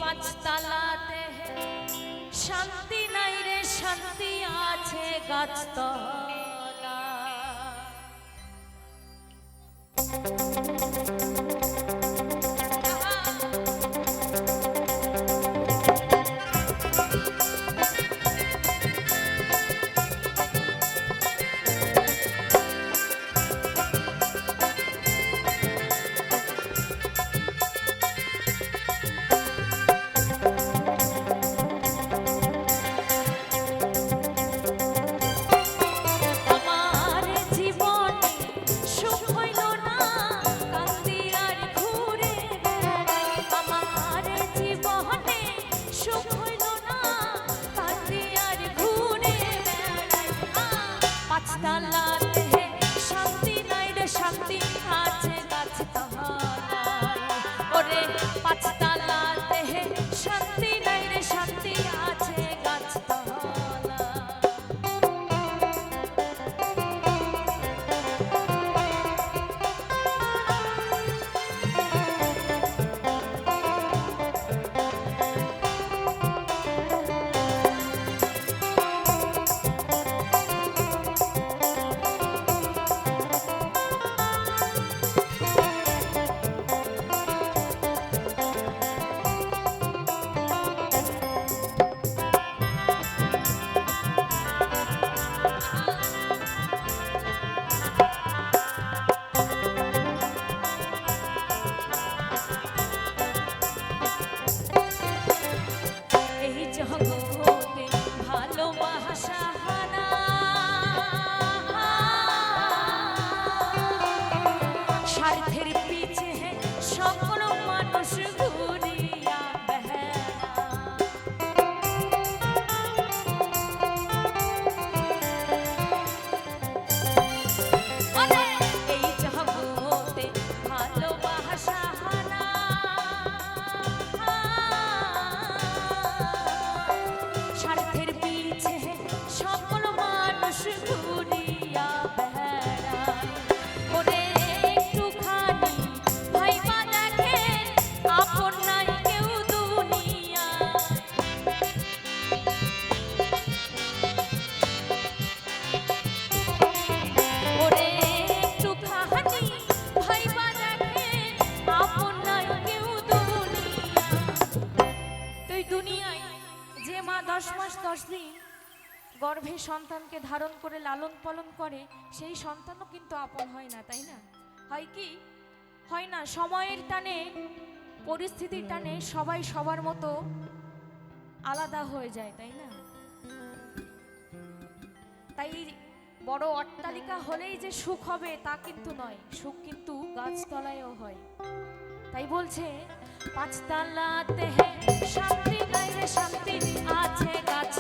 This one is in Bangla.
পাঁচতলাতে শান্তি নাই রে, শান্তি আছে গাছতলা। শান্তি নাই রে, শান্তি আছে গাছতলায়। ওরে পাঁচতলাতে শান্তি নাই রে, শান্তি আছে গাছতলা। স্বার্থের পিছে সকল মানুষ ঘুরিয়া বেড়ায়। এই জগতে ভালোবাসা হানা, স্বার্থের পিছে সকল মানুষ ঘুরিয়া বেড়ায়। ওরে একটুখানি ভাইবা দেখে আপন নাই কেউ দুনিয়া। ওরে একটুখানি ভাইবা দেখে আপন নাই কেউ দুনিয়া। তুই দুনিয়ায় যে মা 10 মাস 10 দিন গর্ভে সন্তানকে ধারণ করে লালন পালন করে, সেই সন্তানও কিন্তু আপন হয় না, তাই না? হয় কি হয় না? সময়ের টানে, পরিস্থিতির টানে সবাই সবার মতো আলাদা হয়ে যায়, তাই না? তাই বড় অট্টালিকা হলেই যে সুখ হবে তা কিন্তু নয়, সুখ কিন্তু গাছতলায়ও হয়। তাই বলছে পাঁচতলাতে শান্তি নাই রে, শান্তি আছে গাছ